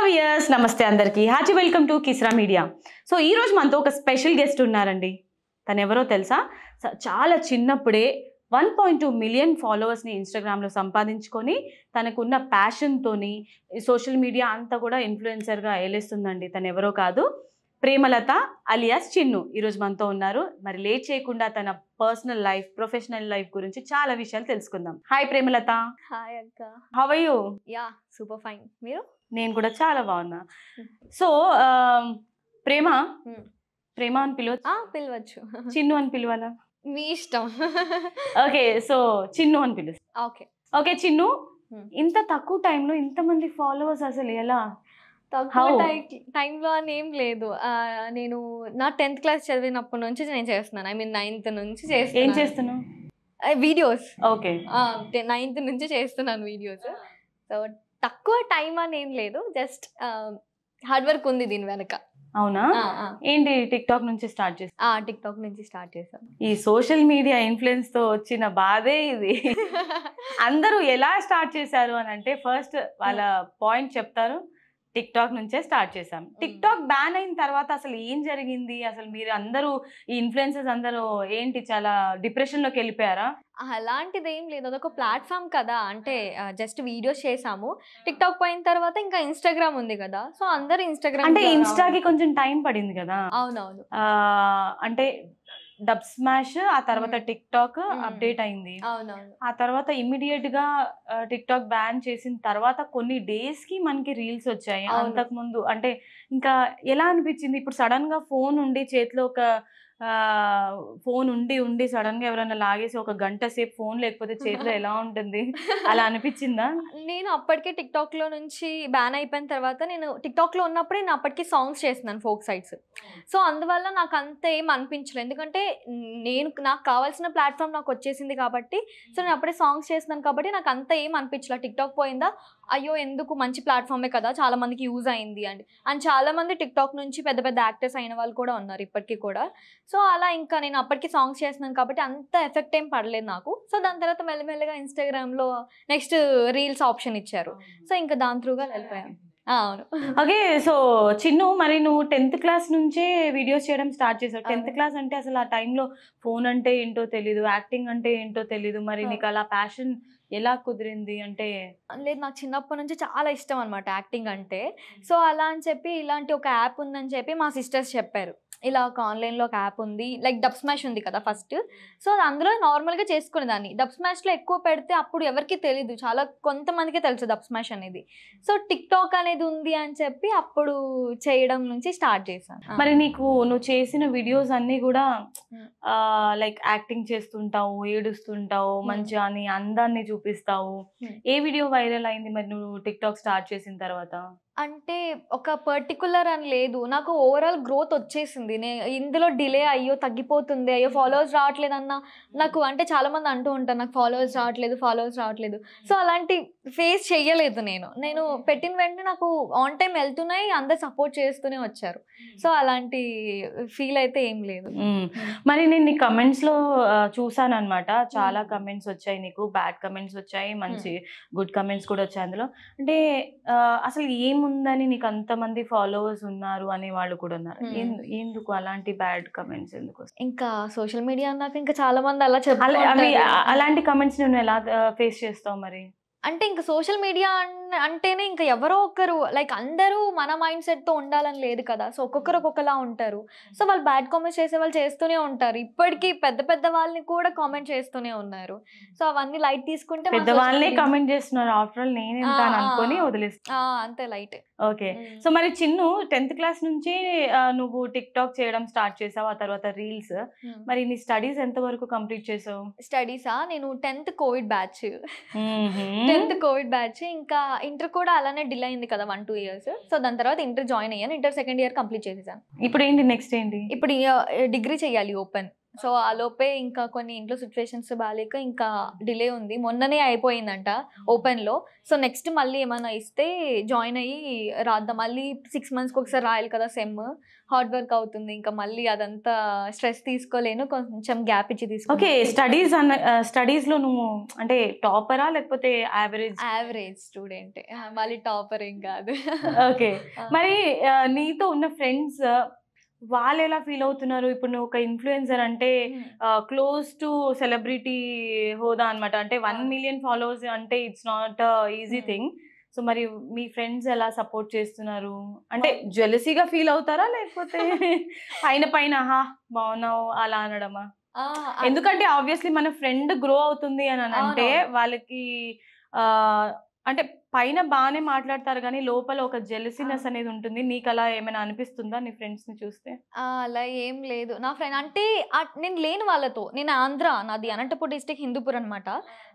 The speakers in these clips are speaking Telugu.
వ్యూయర్స్ నమస్తే అందరికీ hearty welcome to Kisra media. So ఈ రోజు మనతో ఒక స్పెషల్ గెస్ట్ ఉన్నారండి. తను ఎవరో తెలుసా? చాలా చిన్నప్పుడే 1.2 మిలియన్ ఫాలోవర్స్ని ఇన్స్టాగ్రామ్లో సంపాదించుకొని తనకున్న ప్యాషన్తోని సోషల్ మీడియా అంతా కూడా ఇన్ఫ్లుయెన్సర్గా ఏలేస్తుందండి. తను ఎవరో కాదు, ప్రేమలత అలియాస్ చిన్ను ఈరోజు మనతో ఉన్నారు. మరి లేట్ చేయకుండా తన పర్సనల్ లైఫ్, ప్రొఫెషనల్ లైఫ్ గురించి చాలా విషయాలు తెలుసుకుందాం. హాయ్ ప్రేమలత. హాయ్ అక్క. How are you? Yeah super fine. మీరు? నేను కూడా చాలా బాగున్నా. సో ప్రేమ ప్రేమ అని పిలవచ్చు. చిన్ను అని పిలవాలా? మీ ఇష్టం. ఓకే, సో చిన్ను అని పిలుస్తా. ఓకే ఓకే చిన్ను, ఇంత తక్కువ టైంలో ఇంతమంది ఫాలోవర్స్ అసలు ఎలా? తక్కువ టైంలో అని ఏం లేదు. నేను నా 10th క్లాస్ చదివినప్పటి నుంచి నేను చేస్తున్నాను. ఐ మీన్ 9th నుంచి చేస్తున్నాను. ఏం చేస్తున్నావు? వీడియోస్. ఓకే, 9th నుంచి చేస్తున్నాను వీడియోస్. సో తక్కువ టైం అని ఏం లేదు, జస్ట్ హార్డ్ వర్క్ ఉంది దీని వెనక. అవునా? ఏంటి టిక్ టాక్ నుంచి స్టార్ట్ చేసి? టిక్ టాక్ నుంచి స్టార్ట్ చేశాను. ఈ సోషల్ మీడియా ఇన్ఫ్లుయెన్స్ తో వచ్చిన బాధే ఇది. అందరూ ఎలా స్టార్ట్ చేశారు అని అంటే, ఫస్ట్ వాళ్ళ పాయింట్ చెప్తారు, టిక్ టాక్ నుంచే స్టార్ట్ చేసాం. టిక్ టాక్ బ్యాన్ అయిన తర్వాత అసలు ఏం జరిగింది? అసలు మీరు అందరూ ఈ ఇన్ఫ్లుయెన్సర్స్ అందరూ ఏంటి చాలా డిప్రెషన్ లోకి వెళ్ళిపోయారా? అలాంటిది ఏం లేదు, అదొక ప్లాట్ఫామ్ కదా. అంటే జస్ట్ వీడియోస్ చేసాము. టిక్ టాక్ పోయిన తర్వాత ఇంకా ఇన్స్టాగ్రామ్ ఉంది కదా, సో అందరు ఇన్స్టాగ్రామ్. అంటే ఇన్స్టాకి కొంచెం టైం పడింది కదా. అవునవును. అంటే డబ్ స్మాష్, ఆ తర్వాత టిక్ టాక్ అప్డేట్ అయింది. అవునవును. ఆ తర్వాత ఇమ్మీడియట్ గా టిక్ టాక్ బ్యాన్ చేసిన తర్వాత కొన్ని డేస్ కి మనకి రీల్స్ వచ్చాయి. అంతకు ముందు అంటే ఇంకా ఎలా అనిపించింది? ఇప్పుడు సడన్ గా ఫోన్ ఉండి చేతిలో ఒక ఫోన్ ఉండి సడన్ గా ఎవరైనా లాగేసి ఒక గంట సేపు ఫోన్ లేకపోతే చేతిలో ఎలా ఉంటుంది? అలా అనిపించిందా? నేను అప్పటికే టిక్ టాక్ లో నుంచి బ్యాన్ అయిపోయిన తర్వాత, నేను టిక్ టాక్ లో ఉన్నప్పుడే నేను అప్పటికి సాంగ్స్ చేస్తున్నాను, ఫోక్ సైడ్స్. సో అందువల్ల నాకు అంత ఏం అనిపించలేదు, ఎందుకంటే నాకు కావాల్సిన ప్లాట్ఫామ్ నాకు వచ్చేసింది కాబట్టి. సో నేను అప్పుడే సాంగ్స్ చేస్తున్నాను కాబట్టి నాకు అంత ఏం అనిపించలేదు. టిక్ టాక్ పోయిందా, అయ్యో ఎందుకు, మంచి ప్లాట్ఫామే కదా, చాలా మందికి యూజ్ అయింది అండ్ చాలా మంది టిక్ టాక్ నుంచి పెద్ద పెద్ద యాక్టర్స్ అయిన వాళ్ళు కూడా ఉన్నారు ఇప్పటికీ కూడా. సో అలా ఇంకా నేను అప్పటికి సాంగ్స్ చేస్తున్నాను కాబట్టి అంత ఎఫెక్ట్ ఏం పడలేదు నాకు. సో దాని తర్వాత మెల్లమెల్లగా ఇన్స్టాగ్రామ్లో నెక్స్ట్ రీల్స్ ఆప్షన్ ఇచ్చారు. సో ఇంకా దాని త్రూగా వెళ్ళిపోయాను. అవును. ఓకే, సో చిన్ను, మరి నువ్వు 10th క్లాస్ నుంచే వీడియోస్ చేయడం స్టార్ట్ చేసావు. 10th క్లాస్ అంటే అసలు ఆ టైంలో ఫోన్ అంటే ఏంటో తెలీదు, యాక్టింగ్ అంటే ఏంటో తెలీదు. మరి నీకు అలా ప్యాషన్ ఎలా కుదిరింది? అంటే లేదు, నాకు చిన్నప్పటి నుంచి చాలా ఇష్టం అనమాట యాక్టింగ్ అంటే. సో అలా అని చెప్పి ఇలాంటి ఒక యాప్ ఉందని చెప్పి మా సిస్టర్స్ చెప్పారు. ఇలా ఒక ఆన్లైన్లో ఒక యాప్ ఉంది, లైక్ డబ్ స్మాష్ ఉంది కదా ఫస్ట్. సో అందులో నార్మల్గా చేసుకునేదాన్ని. డబ్ స్మాష్లో ఎక్కువ పెడితే అప్పుడు ఎవరికి తెలీదు, చాలా కొంతమందికే తెలుసు డబ్ స్మాష్ అనేది. సో టిక్ టాక్ అనేది ఉంది అని చెప్పి అప్పుడు చేయడం నుంచి స్టార్ట్ చేశాను. మరి నువ్వు చేసిన వీడియోస్ అన్నీ కూడా లైక్ యాక్టింగ్ చేస్తుంటావు, ఏడుస్తుంటావు, మంచిగా అని అందాన్ని చూపిస్తావు. ఏ వీడియో వైరల్ అయింది మరి నువ్వు టిక్ టాక్ స్టార్ట్ చేసిన తర్వాత? అంటే ఒక పర్టికులర్ అని లేదు, నాకు ఓవరాల్ గ్రోత్ వచ్చేసింది. ఇందులో డిలే అయ్యో తగ్గిపోతుంది, అయ్యో ఫాలోవర్స్ రావట్లేదు అన్న నాకు, అంటే చాలామంది అంటూ ఉంటారు నాకు ఫాలోవర్స్ రావట్లేదు. సో అలాంటి ఫేస్ చెయ్యలేదు నేను పెట్టిన వెంటనే నాకు ఆన్ టైం వెళ్తున్నాయి, అందరు సపోర్ట్ చేస్తూనే వచ్చారు. సో అలాంటి ఫీల్ అయితే ఏం లేదు. మరి నేను నీ కమెంట్స్లో చూసాను అనమాట, చాలా కమెంట్స్ వచ్చాయి నీకు, బ్యాడ్ కమెంట్స్ వచ్చాయి, మంచి గుడ్ కమెంట్స్ కూడా వచ్చాయి అందులో. అంటే అసలు ఏముందని నీకు అంతమంది ఫాలోవర్స్ ఉన్నారు అనే వాళ్ళు కూడా ఉన్నారు. ఎందుకు అలాంటి బ్యాడ్ కమెంట్స్ ఎందుకు? ఇంకా సోషల్ మీడియా అన్నాక ఇంకా చాలా మంది అలా అలాంటి కమెంట్స్ నువ్వు ఎలా ఫేస్ చేస్తావు మరి? అంటే ఇంకా సోషల్ మీడియా అంటేనే ఇంకా ఎవరో ఒకరు, లైక్ అందరూ మన మైండ్ సెట్తో ఉండాలని లేదు కదా. సో ఒక్కొక్కరు ఒక్కొక్కలా ఉంటారు. సో వాళ్ళు బ్యాడ్ కామెంట్స్ చేసే వాళ్ళు చేస్తూనే ఉంటారు. ఇప్పటికీ పెద్ద వాళ్ళని కూడా కామెంట్ చేస్తూనే ఉన్నారు. సో అవన్నీ లైట్ తీసుకుంటే పెద్దవాళ్ళనే కామెంట్ చేస్తున్నారు, ఆఫ్టర్ ఆల్ నేను ఎంత అనుకొని వదిలేస్తా, అంతే లైట్. ఓకే, సో మరి చిన్ను 10th క్లాస్ నుంచి నువ్వు టిక్ టాక్ చేయడం స్టార్ట్ చేసావు, ఆ తర్వాత రీల్స్. మరి నీ స్టడీస్ ఎంత వరకు కంప్లీట్ చేసావు? స్టడీసా, నేను 10th Covid batch. 10th Covid batch. ఇంకా ఇంటర్ కూడా అలానే డిలే అయింది కదా 1-2 years. సో దాని తర్వాత ఇంటర్ జాయిన్ అయ్యాను. ఇంటర్ 2nd year కంప్లీట్ చేసేసాను. ఇప్పుడు ఏంటి నెక్స్ట్ ఏంటి? ఇప్పుడు డిగ్రీ చెయ్యాలి ఓపెన్. సో ఆ లోపే ఇంకా కొన్ని ఇంట్లో సిచ్యువేషన్స్ బాగాలేక ఇంకా డిలే ఉంది. మొన్ననే అయిపోయిందంట ఓపెన్లో. సో నెక్స్ట్ మళ్ళీ ఏమైనా ఇస్తే జాయిన్ అయ్యి రాద్దాం. మళ్ళీ 6 monthsకి ఒకసారి రాయాలి కదా సెమ్. హార్డ్ వర్క్ అవుతుంది. ఇంకా మళ్ళీ అదంతా స్ట్రెస్ తీసుకోలేను. కొంచెం గ్యాప్ ఇచ్చి ఓకే, తీసుకున్నాను. స్టడీస్లో నువ్వు అంటే టాపరా లేకపోతే యావరేజ్? యావరేజ్ స్టూడెంట్, మళ్ళీ టాపర్ ఏం కాదు. ఓకే, మరి నీతో ఉన్న ఫ్రెండ్స్ వాళ్ళు ఎలా ఫీల్ అవుతున్నారు? ఇప్పుడు నువ్వు ఒక ఇన్ఫ్లుయెన్సర్ అంటే క్లోజ్ టు సెలబ్రిటీ హోదా అనమాట. అంటే 1 million ఫాలోవర్స్ అంటే it's not easy thing. So మరి మీ ఫ్రెండ్స్ ఎలా సపోర్ట్ చేస్తున్నారు? అంటే జెలసీగా ఫీల్ అవుతారా లేకపోతే పైన పైన ఆహా బాగున్నావు అలా అనడమా? ఎందుకంటే ఆబ్వియస్లీ మన ఫ్రెండ్ గ్రో అవుతుంది అని అంటే వాళ్ళకి అంటే పైన బాగానే మాట్లాడతారు కానీ లోపల ఒక జెలసీనెస్ అనేది ఉంటుంది. నీకు అలా ఏమైనా అనిపిస్తుందా నీ ఫ్రెండ్స్ ని చూస్తే? అలా ఏం లేదు. నా ఫ్రెండ్ అంటే నేను లేను వాళ్ళతో. నేను ఆంధ్ర, నాది అనంతపూర్ డిస్ట్రిక్ట్, హిందూపూర్ అనమాట.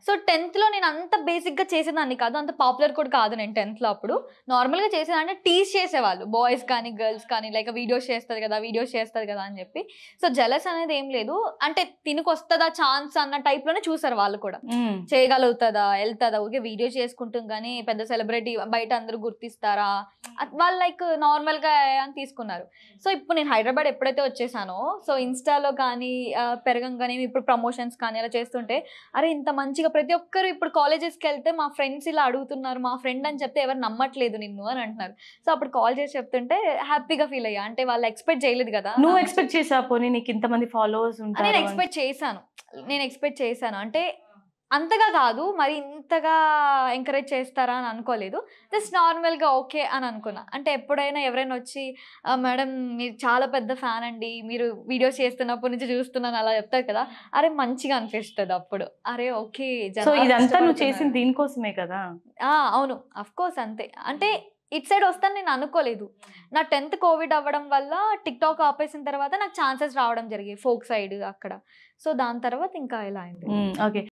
సో 10th నేను అంత బేసిక్గా చేసేదాన్ని కాదు, అంత పాపులర్ కూడా కాదు నేను 10th అప్పుడు. నార్మల్గా చేసేదాన్ని, టీస్ చేసేవాళ్ళు బాయ్స్ కానీ గర్ల్స్ కానీ, లైక్ వీడియోస్ చేస్తుంది కదా అని చెప్పి. సో జెలస్ అనేది ఏం లేదు. అంటే తినికి వస్తుందా ఛాన్స్ అన్న టైప్లోనే చూసారు వాళ్ళు కూడా. చేయగలుగుతుందా, వెళ్తుందా, ఊరికే వీడియో చేసుకుంటాం కానీ పెద్ద సెలబ్రిటీ బయట అందరూ గుర్తిస్తారా, వాళ్ళు లైక్ నార్మల్గా అని తీసుకున్నారు. సో ఇప్పుడు నేను హైదరాబాద్ ఎప్పుడైతే వచ్చేసానో, సో ఇన్స్టాలో కానీ పెరగంగానే ఇప్పుడు ప్రమోషన్స్ కానీ అలా చేస్తుంటే, అరే ఇంత మంచిగా ప్రతి ఒక్కరు ఇప్పుడు కాలేజెస్కి వెళ్తే మా ఫ్రెండ్స్ ఇలా అడుగుతున్నారు, మా ఫ్రెండ్ అని చెప్తే ఎవరు నమ్మట్లేదు నిన్ను అని అంటున్నారు. సో అప్పుడు కాల్ చేసి చెప్తుంటే హ్యాపీగా ఫీల్ అయ్యా. అంటే వాళ్ళు ఎక్స్పెక్ట్ చేయలేదు కదా. నువ్వు ఎక్స్పెక్ట్ చేసా పోనీ నీకు ఇంతమంది ఫాలోవర్స్ ఉంటారు? నేను ఎక్స్పెక్ట్ చేశాను. అంటే అంతగా కాదు, మరి ఇంతగా ఎంకరేజ్ చేస్తారా అని అనుకోలేదు. జస్ట్ నార్మల్గా ఓకే అని అనుకున్నా. అంటే ఎప్పుడైనా ఎవరైనా వచ్చి మేడం మీరు చాలా పెద్ద ఫ్యాన్ అండి, మీరు వీడియోస్ చేస్తున్నప్పటి నుంచి చూస్తున్నాను అలా చెప్తారు కదా, అరే మంచిగా అనిపిస్తుంది అప్పుడు. అరే ఓకే, సో ఇదంతా నువ్వు చేసింది దీనికోసమే కదా? అవును, అఫ్ కోర్స్ అంతే. అంటే ఇటు సైడ్ వస్తాను నేను అనుకోలేదు. నా 10th కోవిడ్ అవ్వడం వల్ల టిక్టాక్ ఆపేసిన తర్వాత నాకు ఛాన్సెస్ రావడం జరిగాయి ఫోక్ సైడ్ అక్కడ. సో దాని తర్వాత ఇంకా ఇలా అయింది. ఓకే.